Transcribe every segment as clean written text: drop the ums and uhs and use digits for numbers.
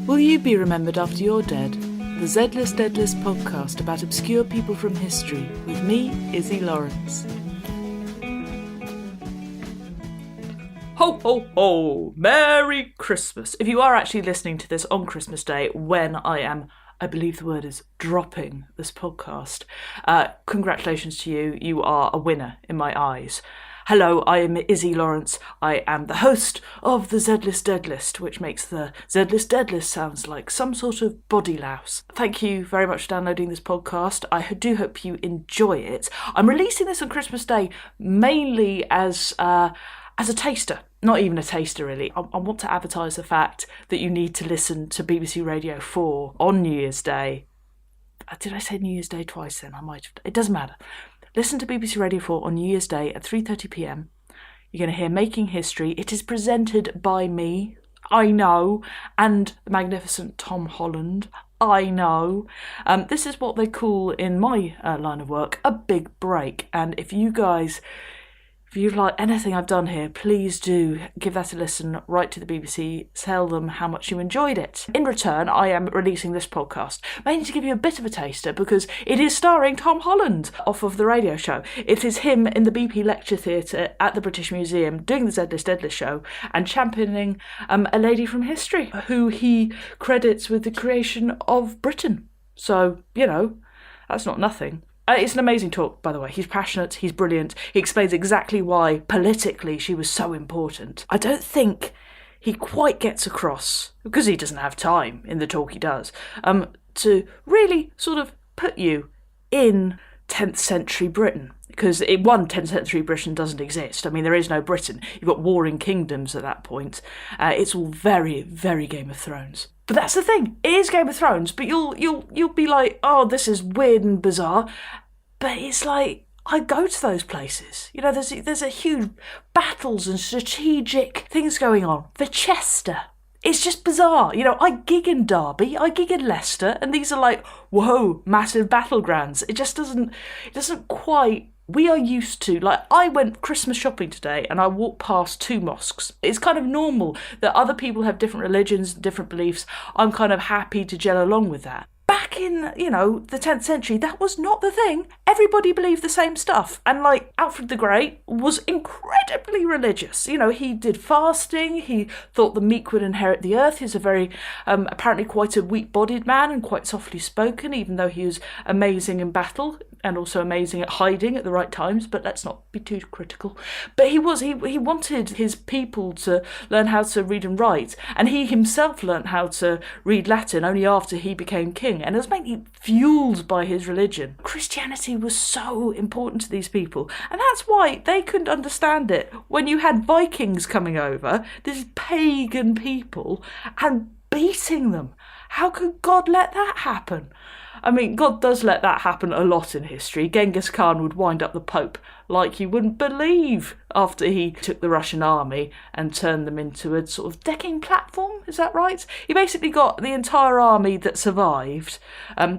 Will you be remembered after you're dead? The Z-List Deadlist podcast about obscure people from history with me, Izzy Lawrence. Ho, ho, ho! Merry Christmas! If you are actually listening to this on Christmas Day, when I believe the word is dropping this podcast, congratulations to you. You are a winner in my eyes. Hello, I am Izzy Lawrence. I am the host of the Z-List Deadlist, which makes the Z-List Deadlist sounds like some sort of body louse. Thank you very much for downloading this podcast. I do hope you enjoy it. I'm releasing this on Christmas Day mainly as a taster. Not even a taster, really. I want to advertise the fact that you need to listen to BBC Radio 4 on New Year's Day. Did I say New Year's Day twice then? I might have. It doesn't matter. Listen to BBC Radio 4 on New Year's Day at 3:30pm. You're going to hear Making History. It is presented by me, I know, and the magnificent Tom Holland, I know. This is what they call, in my line of work, a big break. And if you like anything I've done here, please do give that a listen, write to the BBC, tell them how much you enjoyed it. In return, I am releasing this podcast, mainly to give you a bit of a taster, because it is starring Tom Holland off of the radio show. It is him in the BP Lecture Theatre at the British Museum doing the Z-List Deadlist show and championing a lady from history who he credits with the creation of Britain. So, that's not nothing. It's an amazing talk, by the way. He's passionate, he's brilliant. He explains exactly why, politically, she was so important. I don't think he quite gets across, because he doesn't have time in the talk he does, to really sort of put you in 10th century Britain. Because 10th century Britain doesn't exist. I mean, there is no Britain. You've got warring kingdoms at that point. It's all very, very Game of Thrones. But that's the thing. It is Game of Thrones, but you'll be like, oh, this is weird and bizarre. But it's like, I go to those places. There's a huge battles and strategic things going on. For Chester. It's just bizarre. I gig in Derby, I gig in Leicester, and these are like, whoa, massive battlegrounds. It doesn't quite. We are used to, I went Christmas shopping today and I walked past 2 mosques. It's kind of normal that other people have different religions, different beliefs. I'm kind of happy to gel along with that. Back in, the 10th century, that was not the thing. Everybody believed the same stuff. And, Alfred the Great was incredibly religious. He did fasting. He thought the meek would inherit the earth. He's a very, apparently quite a weak-bodied man and quite softly spoken, even though he was amazing in battle and also amazing at hiding at the right times, but let's not be too critical. But he wanted his people to learn how to read and write, and he himself learnt how to read Latin only after he became king, and it was mainly fueled by his religion. Christianity was so important to these people, and that's why they couldn't understand it when you had Vikings coming over, these pagan people, and beating them. How could God let that happen? I mean, God does let that happen a lot in history. Genghis Khan would wind up the Pope like you wouldn't believe after he took the Russian army and turned them into a sort of decking platform, is that right? He basically got the entire army that survived.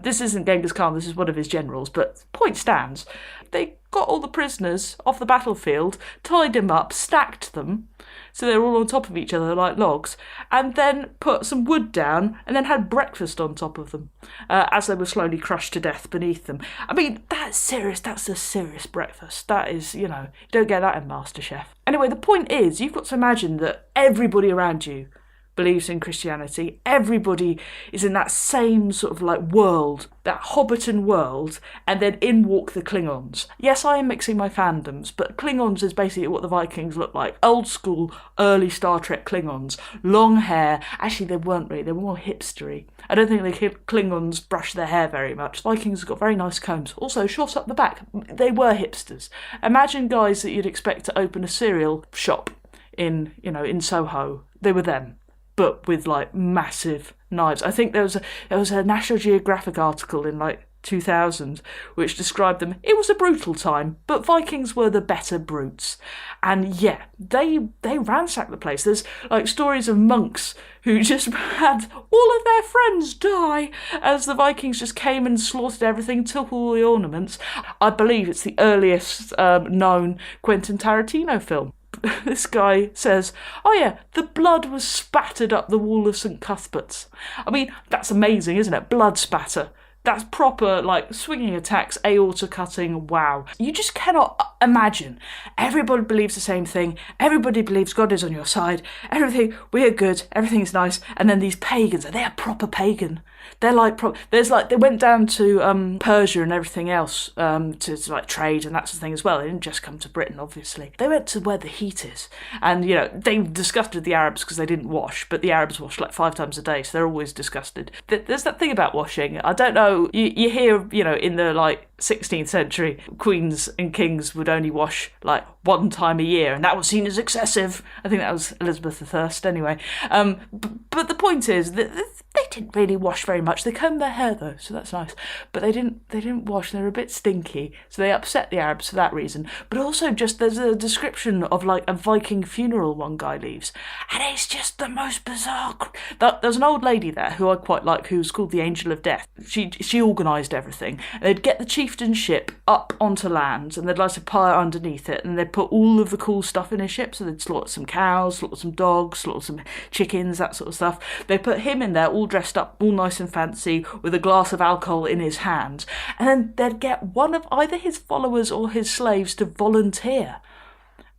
This isn't Genghis Khan, this is one of his generals, but point stands. They got all the prisoners off the battlefield, tied them up, stacked them, so they were all on top of each other like logs, and then put some wood down and then had breakfast on top of them as they were slowly crushed to death beneath them. I mean, that's serious. That's a serious breakfast. That is, you don't get that in MasterChef. Anyway, the point is, you've got to imagine that everybody around you believes in Christianity. Everybody is in that same sort of world, that Hobbiton world, and then in walk the Klingons. Yes, I am mixing my fandoms, but Klingons is basically what the Vikings look like. Old school, early Star Trek Klingons. Long hair. Actually, they weren't really. They were more hipstery. I don't think the Klingons brush their hair very much. Vikings got very nice combs. Also, short up the back. They were hipsters. Imagine guys that you'd expect to open a cereal shop in Soho. They were them, but with massive knives. I think there was a National Geographic article in 2000 which described them. It was a brutal time, but Vikings were the better brutes. And yeah, they ransacked the place. There's stories of monks who just had all of their friends die as the Vikings just came and slaughtered everything, took all the ornaments. I believe it's the earliest known Quentin Tarantino film. this guy says, oh yeah, the blood was spattered up the wall of St. Cuthbert's. I mean, that's amazing, isn't it? Blood spatter. That's proper, like, swinging attacks, aorta cutting, wow. You just cannot imagine. Everybody believes the same thing. Everybody believes God is on your side. Everything, we're good. Everything's nice. And then these pagans, they're proper pagan. They're like, they went down to Persia and everything else to like trade and that sort of thing as well. They didn't just come to Britain, obviously. They went to where the heat is. And, you know, they disgusted the Arabs because they didn't wash, but the Arabs wash like 5 times a day, so they're always disgusted. There's that thing about washing. I don't know, you hear, you know, in the like 16th century, queens and kings would only wash like 1 time a year, and that was seen as excessive. I think that was Elizabeth I anyway. But the point is that they didn't really wash very much. They combed their hair though, so that's nice. But they didn't wash. They were a bit stinky, so they upset the Arabs for that reason. But also, just there's a description of like a Viking funeral one guy leaves, and it's just the most bizarre. There's an old lady there who I quite like, who's called the Angel of Death. She organised everything. They'd get the chieftain's ship up onto land, and they'd light a pyre underneath it, and they'd put all of the cool stuff in his ship. So they'd slaughter some cows, slaughter some dogs, slaughter some chickens, that sort of stuff. They put him in there, all dressed up, all nice and fancy, with a glass of alcohol in his hand, and then they'd get one of either his followers or his slaves to volunteer.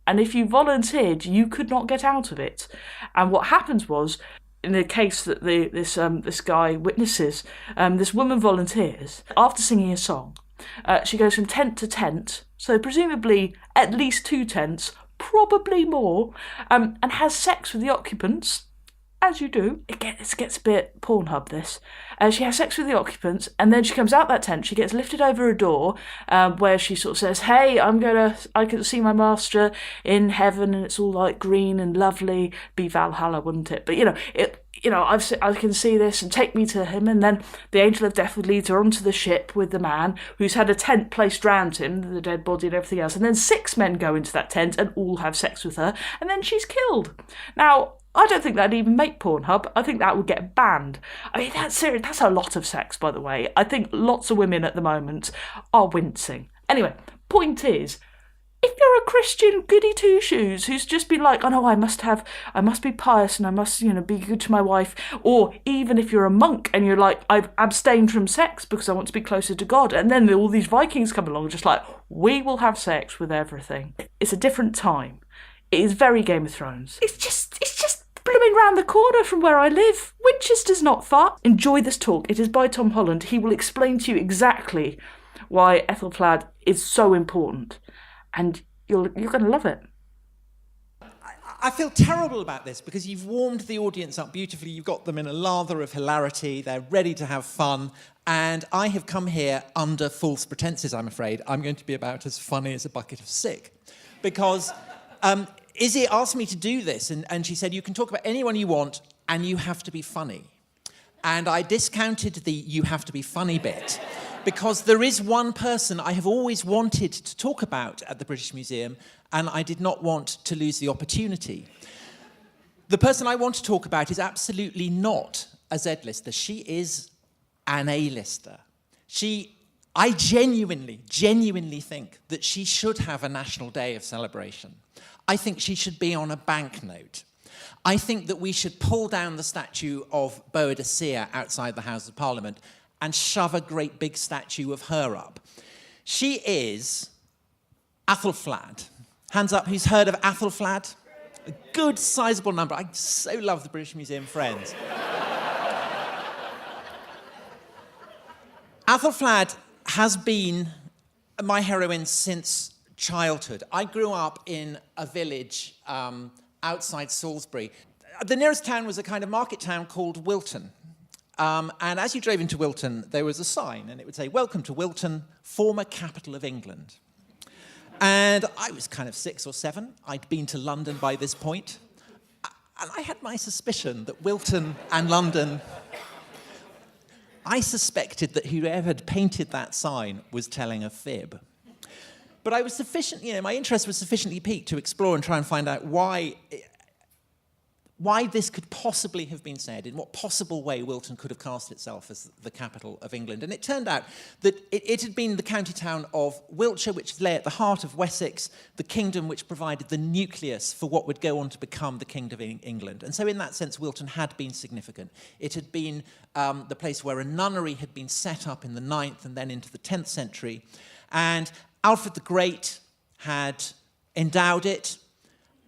And if you volunteered, you could not get out of it. And what happens was, in the case that this guy witnesses, this woman volunteers. After singing a song, she goes from tent to tent, so presumably at least 2 tents, probably more, and has sex with the occupants. As you do. It gets a bit Pornhub, this. She has sex with the occupants, and then she comes out that tent. She gets lifted over a door, where she sort of says, hey, I can see my master in heaven, and it's all like green and lovely. Be Valhalla, wouldn't it? But, I can see this, and take me to him. And then the Angel of Death would lead her onto the ship with the man who's had a tent placed round him, the dead body and everything else. And then 6 men go into that tent and all have sex with her, and then she's killed. Now, I don't think that'd even make Pornhub. I think that would get banned. I mean, that's serious. That's a lot of sex, by the way. I think lots of women at the moment are wincing. Anyway, point is, if you're a Christian goody two-shoes who's just been like, oh no, I must be pious and I must, be good to my wife, or even if you're a monk and you're like, I've abstained from sex because I want to be closer to God, and then all these Vikings come along just like, we will have sex with everything. It's a different time. It is very Game of Thrones. It's just blooming round the corner from where I live. Winchester's not far. Enjoy this talk. It is by Tom Holland. He will explain to you exactly why Ethelflad is so important, and you're going to love it. I feel terrible about this because you've warmed the audience up beautifully. You've got them in a lather of hilarity. They're ready to have fun. And I have come here under false pretenses, I'm afraid. I'm going to be about as funny as a bucket of sick. Because Izzy asked me to do this, and she said, you can talk about anyone you want, and you have to be funny. And I discounted the you have to be funny bit, because there is one person I have always wanted to talk about at the British Museum, and I did not want to lose the opportunity. The person I want to talk about is absolutely not a Z-lister. She is an A-lister. I genuinely think that she should have a national day of celebration. I think she should be on a banknote. I think that we should pull down the statue of Boadicea outside the House of Parliament and shove a great big statue of her up. She is Athelflad. Hands up, who's heard of Athelflad? A good, sizable number. I so love the British Museum Friends. Athelflad has been my heroine since childhood. I grew up in a village outside Salisbury. The nearest town was a kind of market town called Wilton. And as you drove into Wilton, there was a sign, and it would say, welcome to Wilton, former capital of England. And I was kind of 6 or 7. I'd been to London by this point. And I had my suspicion that Wilton and London... I suspected that whoever had painted that sign was telling a fib. But I was my interest was sufficiently piqued to explore and try and find out why why this could possibly have been said, in what possible way Wilton could have cast itself as the capital of England. And it turned out that it had been the county town of Wiltshire, which lay at the heart of Wessex, the kingdom which provided the nucleus for what would go on to become the Kingdom of England. And so in that sense, Wilton had been significant. It had been the place where a nunnery had been set up in the 9th and then into the 10th century. And Alfred the Great had endowed it.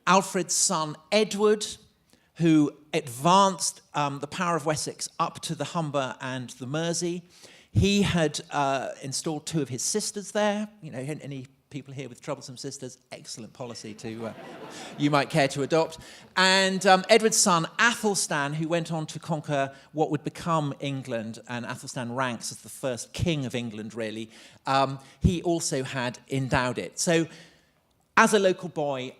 Alfred's son Edward, who advanced the power of Wessex up to the Humber and the Mersey. He had installed 2 of his sisters there. You know, any people here with troublesome sisters, excellent policy to you might care to adopt. And Edward's son Athelstan, who went on to conquer what would become England, and Athelstan ranks as the first king of England, really, he also had endowed it. So as a local boy,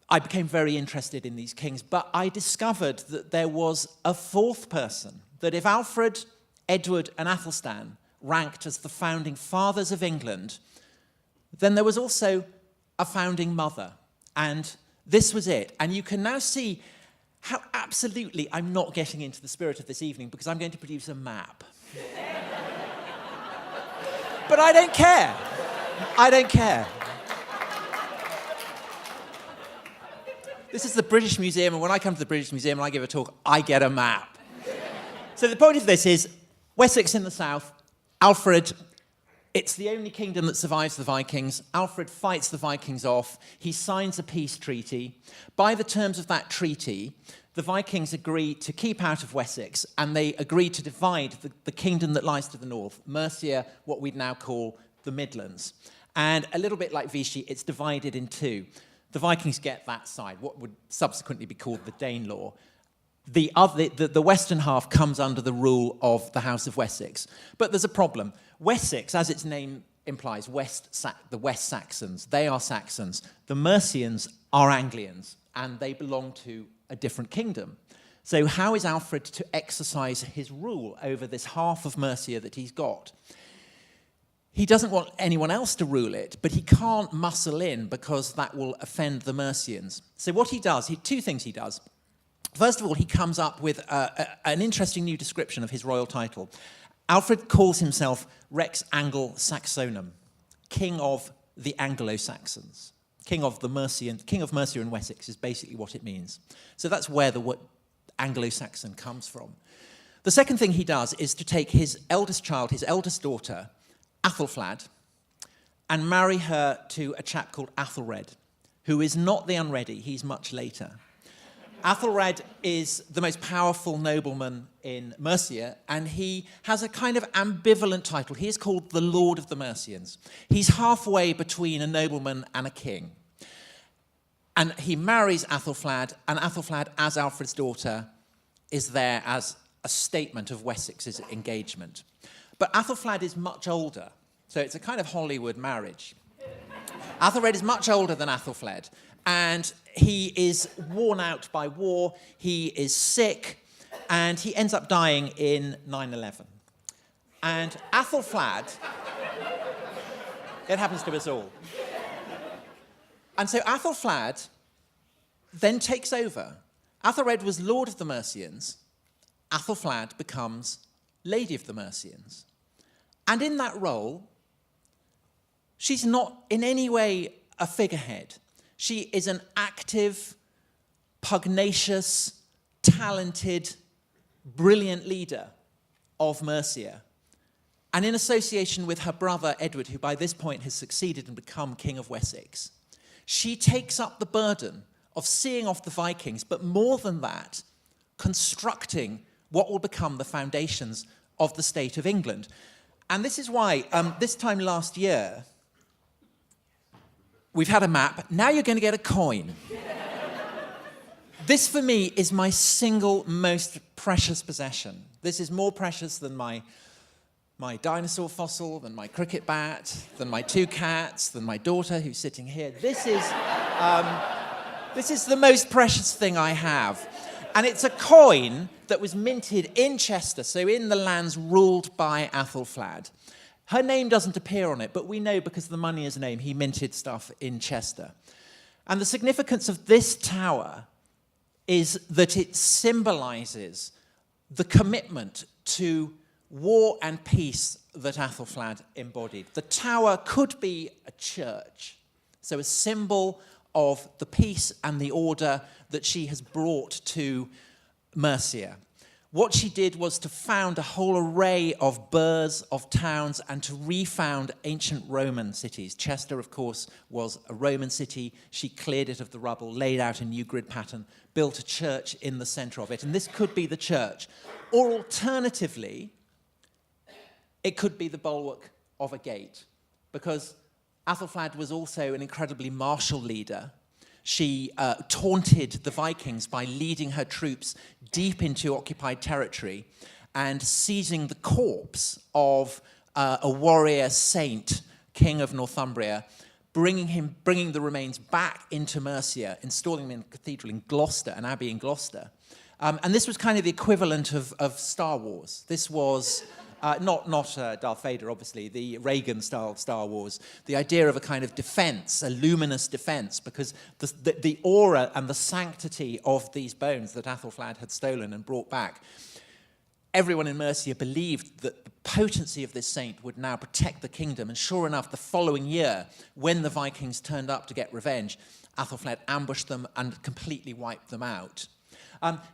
I became very interested in these kings, but I discovered that there was a 4th person, that if Alfred, Edward, and Athelstan ranked as the founding fathers of England, then there was also a founding mother, and this was it. And you can now see how absolutely I'm not getting into the spirit of this evening, because I'm going to produce a map. But I don't care. I don't care. This is the British Museum, and when I come to the British Museum and I give a talk, I get a map. So the point of this is, Wessex in the south, Alfred, it's the only kingdom that survives the Vikings. Alfred fights the Vikings off. He signs a peace treaty. By the terms of that treaty, the Vikings agree to keep out of Wessex, and they agree to divide the kingdom that lies to the north, Mercia, what we'd now call the Midlands. And a little bit like Vichy, it's divided in 2. The Vikings get that side, what would subsequently be called the Danelaw. The western half comes under the rule of the House of Wessex. But there's a problem. Wessex, as its name implies, the West Saxons, they are Saxons. The Mercians are Anglians, and they belong to a different kingdom. So how is Alfred to exercise his rule over this half of Mercia that he's got? He doesn't want anyone else to rule it, but he can't muscle in because that will offend the Mercians. So what he does, 2 things he does. First of all, he comes up with an interesting new description of his royal title. Alfred calls himself Rex Anglo-Saxonum, king of the Anglo-Saxons. King of Mercia and Wessex is basically what it means. So that's where the word Anglo-Saxon comes from. The second thing he does is to take his eldest child, his eldest daughter, Athelflaed, and marry her to a chap called Athelred, who is not the unready, he's much later. Athelred is the most powerful nobleman in Mercia, and he has a kind of ambivalent title. He is called the Lord of the Mercians. He's halfway between a nobleman and a king. And he marries Athelflaed, and Athelflaed, as Alfred's daughter, is there as a statement of Wessex's engagement. But Athelflaed is much older, so it's a kind of Hollywood marriage. Athelred is much older than Athelflaed, and he is worn out by war, he is sick, and he ends up dying in 9/11. And Athelflaed, it happens to us all. And so Athelflaed then takes over. Athelred was Lord of the Mercians. Athelflaed becomes Lady of the Mercians. And in that role, she's not in any way a figurehead. She is an active, pugnacious, talented, brilliant leader of Mercia. And in association with her brother Edward, who by this point has succeeded and become King of Wessex, she takes up the burden of seeing off the Vikings, but more than that, constructing what will become the foundations of the state of England. And this is why, this time last year, we've had a map. Now you're going to get a coin. This, for me, is my single most precious possession. This is more precious than my dinosaur fossil, than my cricket bat, than my 2 cats, than my daughter who's sitting here. This is the most precious thing I have. And it's a coin that was minted in Chester, so in the lands ruled by Athelflaed. Her name doesn't appear on it, but we know because of the moneyer's name, he minted stuff in Chester. And the significance of this tower is that it symbolises the commitment to war and peace that Athelflaed embodied. The tower could be a church, so a symbol of the peace and the order that she has brought to Mercia. What she did was to found a whole array of burghs, of towns, and to refound ancient Roman cities. Chester, of course, was a Roman city. She cleared it of the rubble, laid out a new grid pattern, built a church in the centre of it. And this could be the church. Or alternatively, it could be the bulwark of a gate, because Athelflaed was also an incredibly martial leader. She taunted the Vikings by leading her troops deep into occupied territory and seizing the corpse of a warrior saint, king of Northumbria, bringing the remains back into Mercia, installing them in a cathedral in Gloucester, an abbey in Gloucester. And this was kind of the equivalent of Star Wars. This was not Darth Vader, obviously, the Reagan-style Star Wars. The idea of a kind of defense, a luminous defense, because the aura and the sanctity of these bones that Athelflaed had stolen and brought back, everyone in Mercia believed that the potency of this saint would now protect the kingdom. And sure enough, the following year, when the Vikings turned up to get revenge, Athelflaed ambushed them and completely wiped them out.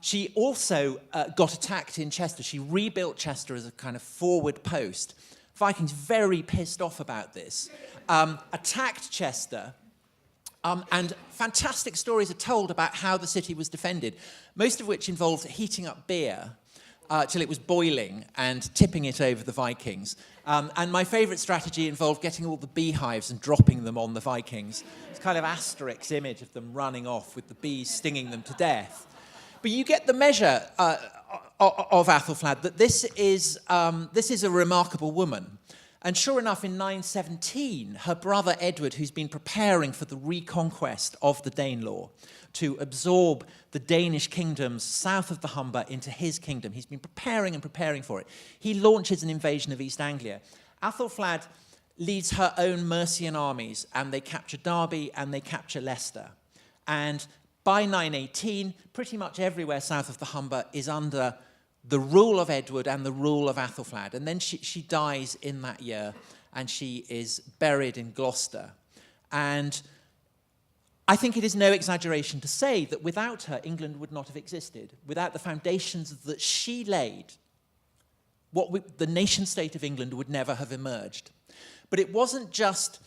She also got attacked in Chester. She rebuilt Chester as a kind of forward post. Vikings, very pissed off about this, attacked Chester, and fantastic stories are told about how the city was defended, most of which involved heating up beer till it was boiling and tipping it over the Vikings. And my favourite strategy involved getting all the beehives and dropping them on the Vikings. It's kind of Asterix image of them running off with the bees stinging them to death. But you get the measure of Athelflaed, that this is a remarkable woman. And sure enough, in 917, her brother Edward, who's been preparing for the reconquest of the Danelaw, to absorb the Danish kingdoms south of the Humber into his kingdom, he's been preparing and preparing for it. He launches an invasion of East Anglia. Athelflaed leads her own Mercian armies, and they capture Derby and they capture Leicester. And by 918, pretty much everywhere south of the Humber is under the rule of Edward and the rule of Athelflaed. And then she dies in that year, and she is buried in Gloucester. And I think it is no exaggeration to say that without her, England would not have existed. Without the foundations that she laid, the nation-state of England would never have emerged. But it wasn't just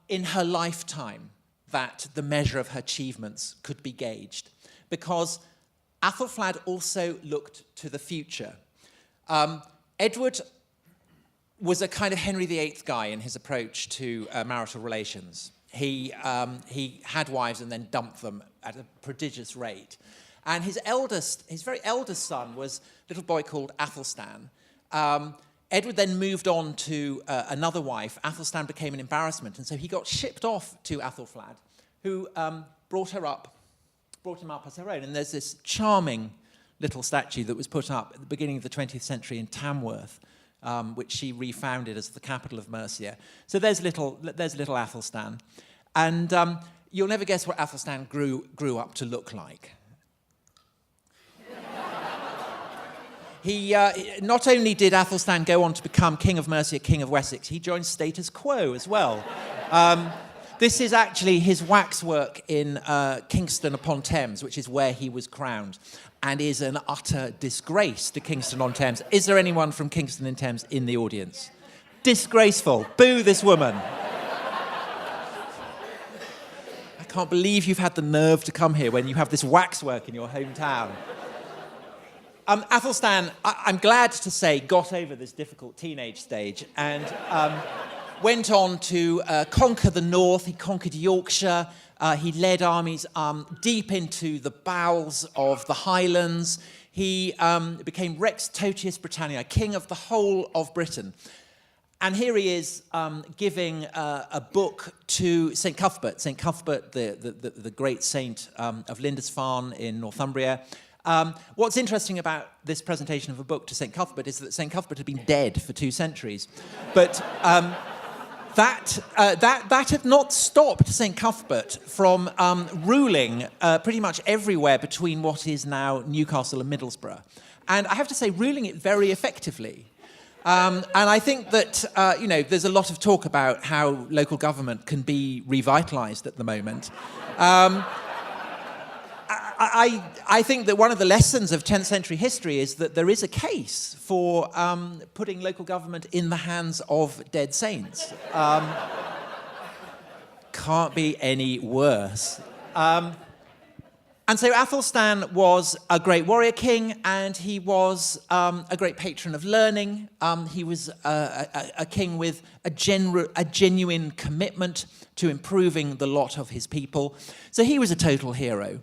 in her lifetime that the measure of her achievements could be gauged, because Athelflaed also looked to the future. Edward was a kind of Henry VIII guy in his approach to marital relations. He had wives and then dumped them at a prodigious rate. And his very eldest son was a little boy called Athelstan. Edward then moved on to another wife. Athelstan became an embarrassment, and so he got shipped off to Athelflaed, who brought him up as her own. And there's this charming little statue that was put up at the beginning of the 20th century in Tamworth, which she refounded as the capital of Mercia. So there's little Athelstan. And you'll never guess what Athelstan grew up to look like. Not only did Athelstan go on to become King of Mercia, King of Wessex, he joined status quo as well. This is actually his waxwork in Kingston upon Thames, which is where he was crowned, and is an utter disgrace to Kingston on Thames. Is there anyone from Kingston on Thames in the audience? Disgraceful. Boo this woman. I can't believe you've had the nerve to come here when you have this waxwork in your hometown. Athelstan, I'm glad to say, got over this difficult teenage stage and went on to conquer the north. He conquered Yorkshire. He led armies deep into the bowels of the Highlands. He became Rex Totius Britanniae, king of the whole of Britain. And here he is giving a book to St. Cuthbert. St. Cuthbert, the great saint of Lindisfarne in Northumbria. What's interesting about this presentation of a book to St. Cuthbert is that St. Cuthbert had been dead for 2 centuries. But that had not stopped St. Cuthbert from ruling pretty much everywhere between what is now Newcastle and Middlesbrough. And I have to say, ruling it very effectively. And I think that, there's a lot of talk about how local government can be revitalised at the moment. I think that one of the lessons of 10th century history is that there is a case for putting local government in the hands of dead saints. Can't be any worse. And so Athelstan was a great warrior king, and he was a great patron of learning. He was a king with a genuine commitment to improving the lot of his people. So he was a total hero.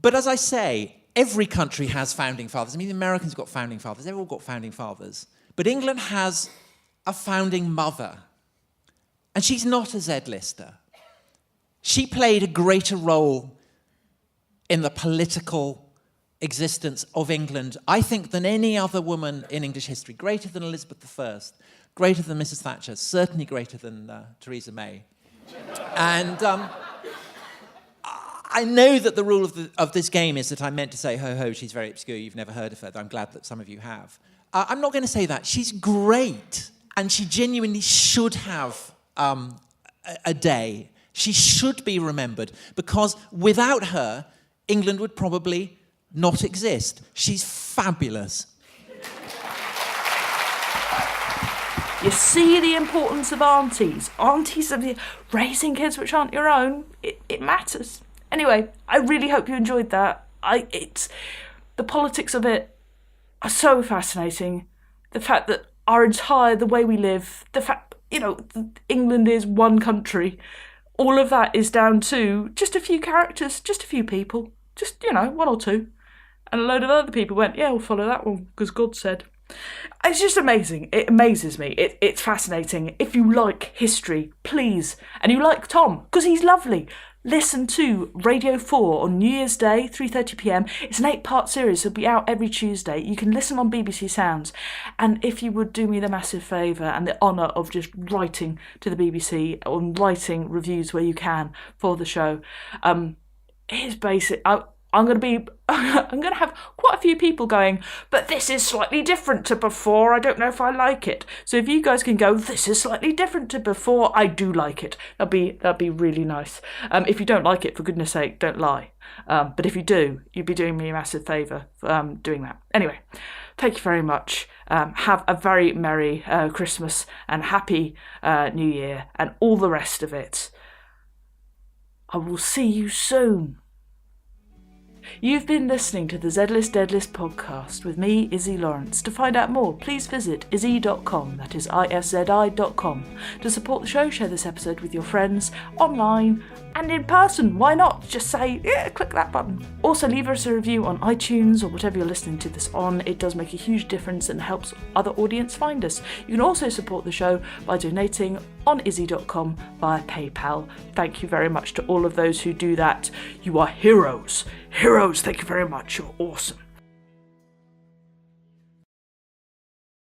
But as I say, every country has founding fathers. I mean, the Americans have got founding fathers. They've all got founding fathers. But England has a founding mother. And she's not a Z-lister. She played a greater role in the political existence of England, I think, than any other woman in English history. Greater than Elizabeth I, greater than Mrs. Thatcher, certainly greater than Theresa May. And I know that the rule of this game is that I'm meant to say, ho, ho, she's very obscure, you've never heard of her, though I'm glad that some of you have. I'm not going to say that. She's great, and she genuinely should have a day. She should be remembered, because without her, England would probably not exist. She's fabulous. You see the importance of aunties. Aunties of raising kids which aren't your own. It matters. Anyway, I really hope you enjoyed that. The politics of it are so fascinating. The fact that the way we live, the fact, England is one country. All of that is down to just a few characters, just a few people, just, one or two. And a load of other people went, yeah, we'll follow that one, because God said. It's just amazing. It amazes me. It's fascinating. If you like history, please, and you like Tom, because he's lovely, listen to Radio 4 on New Year's Day, 3:30pm. It's an 8-part series. It'll be out every Tuesday. You can listen on BBC Sounds. And if you would do me the massive favour and the honour of just writing to the BBC or writing reviews where you can for the show, here's basic. I'm going to have quite a few people going, but this is slightly different to before. I don't know if I like it. So if you guys can go, this is slightly different to before, I do like it. That'd be really nice. If you don't like it, for goodness sake, don't lie. But if you do, you'd be doing me a massive favour doing that. Anyway, thank you very much. Have a very merry Christmas and happy New Year and all the rest of it. I will see you soon. You've been listening to the Z-List Deadlist podcast with me, Izzy Lawrence. To find out more, please visit izzy.com, that is ISZI.com. To support the show, share this episode with your friends, online and in person. Why not? Just say, yeah, click that button. Also, leave us a review on iTunes or whatever you're listening to this on. It does make a huge difference and helps other audience find us. You can also support the show by donating on izzy.com via PayPal. Thank you very much to all of those who do that. You are heroes. Heroes, thank you very much. You're awesome.